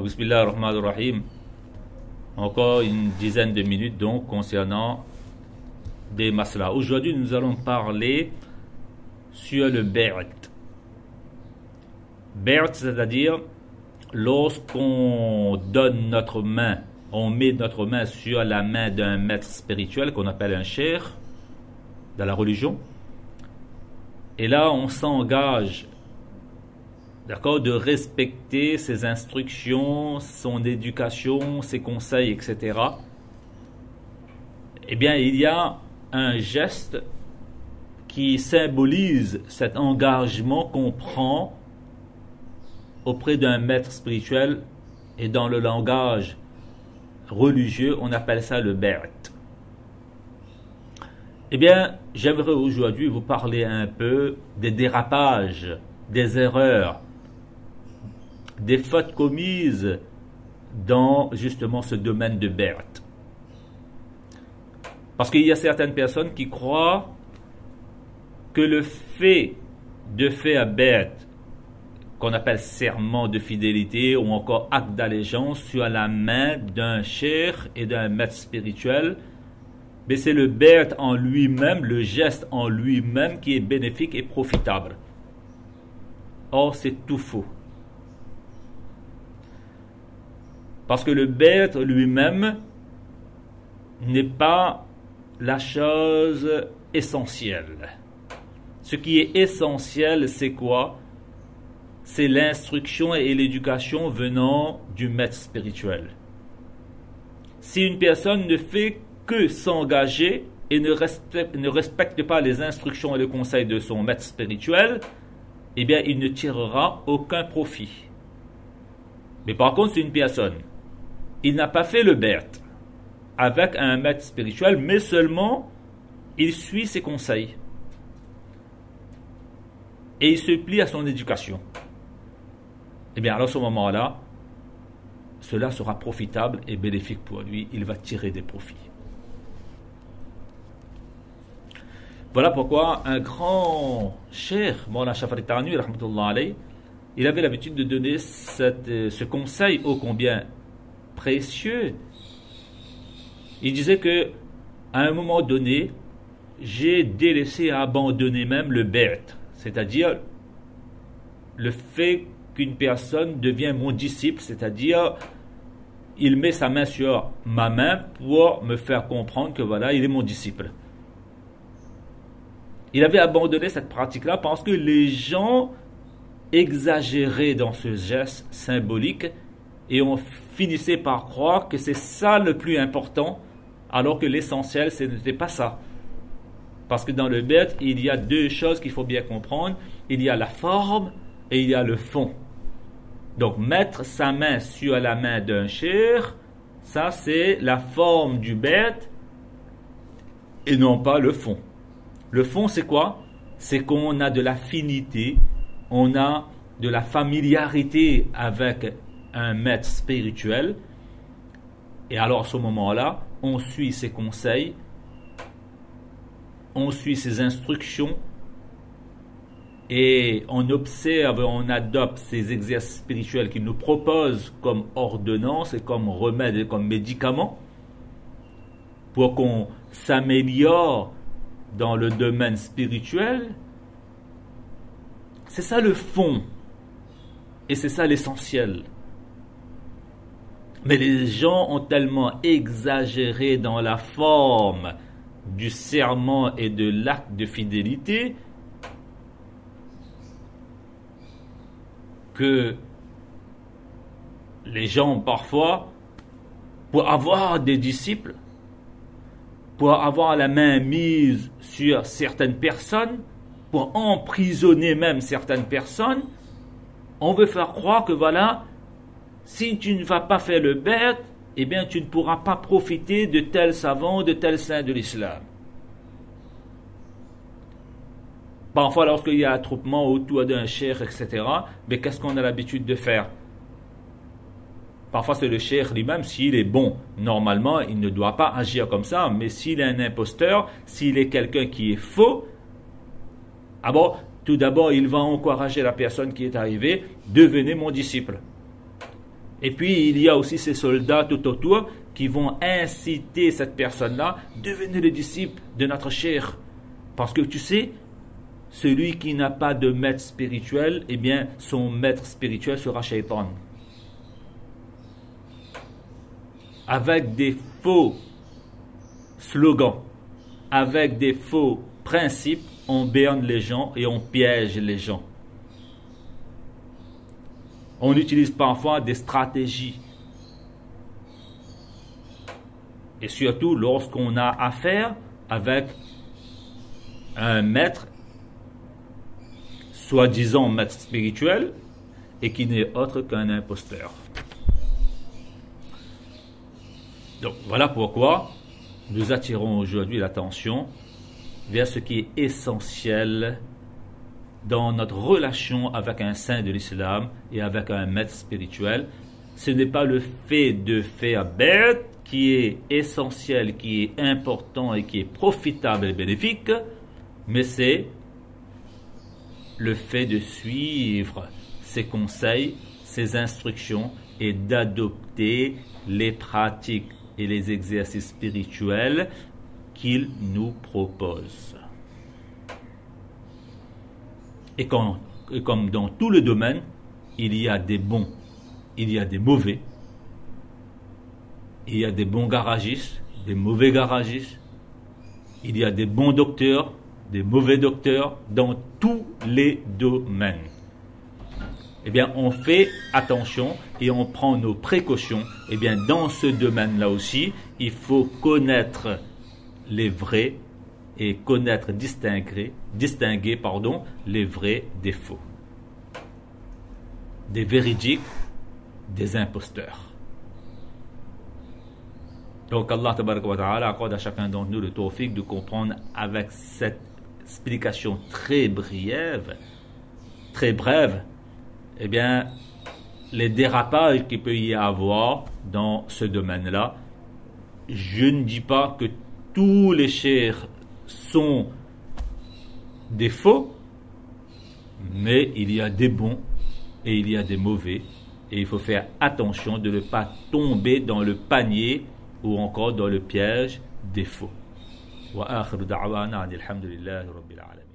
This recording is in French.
Bismillah ar-Rahman ar-Rahim. Encore une dizaine de minutes donc concernant des maslas. Aujourd'hui, nous allons parler sur le Bai't. Bai't, c'est-à-dire lorsqu'on donne notre main, on met notre main sur la main d'un maître spirituel qu'on appelle un cheikh dans la religion. Et là, on s'engage, d'accord, de respecter ses instructions, son éducation, ses conseils, etc. Eh bien, il y a un geste qui symbolise cet engagement qu'on prend auprès d'un maître spirituel, et dans le langage religieux, on appelle ça le Bai't. Eh bien, j'aimerais aujourd'hui vous parler un peu des dérapages, des erreurs, des fautes commises dans justement ce domaine de Bai't. Parce qu'il y a certaines personnes qui croient que le fait de faire Bai't, qu'on appelle serment de fidélité ou encore acte d'allégeance sur la main d'un cheikh et d'un maître spirituel, mais c'est le Bai't en lui-même, le geste en lui-même qui est bénéfique et profitable. Or, c'est tout faux. Parce que le Bai't lui-même n'est pas la chose essentielle. Ce qui est essentiel, c'est quoi? C'est l'instruction et l'éducation venant du maître spirituel. Si une personne ne fait que s'engager et ne respecte pas les instructions et les conseils de son maître spirituel, eh bien, il ne tirera aucun profit. Mais par contre, c'est une personne, il n'a pas fait le Bai't avec un maître spirituel, mais seulement il suit ses conseils et il se plie à son éducation. Eh bien, alors à ce moment-là, cela sera profitable et bénéfique pour lui. Il va tirer des profits. Voilà pourquoi un grand cheikh, Mawlana Shafari Thanwi, rahmatullah alayh, il avait l'habitude de donner ce conseil ô combien précieux. Il disait que à un moment donné, j'ai délaissé, abandonné même le Bai't, c'est-à-dire le fait qu'une personne devient mon disciple, c'est-à-dire il met sa main sur ma main pour me faire comprendre que voilà, il est mon disciple. Il avait abandonné cette pratique-là parce que les gens exagéraient dans ce geste symbolique et on finissait par croire que c'est ça le plus important, alors que l'essentiel, ce n'était pas ça. Parce que dans le Bai't, il y a deux choses qu'il faut bien comprendre. Il y a la forme et il y a le fond. Donc, mettre sa main sur la main d'un cheikh, ça c'est la forme du Bai't et non pas le fond. Le fond, c'est quoi? C'est qu'on a de l'affinité, on a de la familiarité avec un maître spirituel. Et alors, à ce moment-là, on suit ses conseils, on suit ses instructions, et on observe, on adopte ces exercices spirituels qu'il nous propose comme ordonnance et comme remède et comme médicament pour qu'on s'améliore dans le domaine spirituel. C'est ça le fond et c'est ça l'essentiel. Mais les gens ont tellement exagéré dans la forme du serment et de l'acte de fidélité que les gens parfois, pour avoir des disciples, pour avoir la main mise sur certaines personnes, pour emprisonner même certaines personnes, on veut faire croire que voilà, si tu ne vas pas faire le Bai't, eh bien tu ne pourras pas profiter de tel savant, de tel saint de l'islam. Parfois, lorsqu'il y a un attroupement autour d'un cheikh, etc., mais qu'est-ce qu'on a l'habitude de faire? Parfois, c'est le cheikh lui-même, s'il est bon, normalement, il ne doit pas agir comme ça, mais s'il est un imposteur, s'il est quelqu'un qui est faux, ah bon, tout d'abord, il va encourager la personne qui est arrivée, devenez mon disciple. Et puis, il y a aussi ces soldats tout autour qui vont inciter cette personne-là, devenez le disciple de notre cheikh. Parce que tu sais, celui qui n'a pas de maître spirituel, eh bien, son maître spirituel sera Shaitan. Avec des faux slogans, avec des faux principes, on berne les gens et on piège les gens. On utilise parfois des stratégies. Et surtout lorsqu'on a affaire avec un maître, soi-disant maître spirituel, et qui n'est autre qu'un imposteur. Donc voilà pourquoi nous attirons aujourd'hui l'attention vers ce qui est essentiel dans notre relation avec un saint de l'islam et avec un maître spirituel. Ce n'est pas le fait de faire bête qui est essentiel, qui est important et qui est profitable et bénéfique, mais c'est le fait de suivre ses conseils, ses instructions et d'adopter les pratiques et les exercices spirituels qu'il nous propose. Et comme dans tout le domaine, il y a des bons, il y a des mauvais, il y a des bons garagistes, des mauvais garagistes, il y a des bons docteurs, des mauvais docteurs, dans tous les domaines. Eh bien, on fait attention et on prend nos précautions. Eh bien, dans ce domaine-là aussi, il faut connaître les vrais et connaître, distinguer, les vrais des faux. Des véridiques, des imposteurs. Donc, Allah tabaraka wa ta'ala accorde à chacun d'entre nous le tawfiq de comprendre avec cette explication très brève, eh bien, les dérapages qu'il peut y avoir dans ce domaine-là. Je ne dis pas que tous les cheikhs sont des faux, mais il y a des bons et il y a des mauvais, et il faut faire attention de ne pas tomber dans le panier ou encore dans le piège des faux. Wa akhiru da'wana alhamdulillahi rabbil alamin.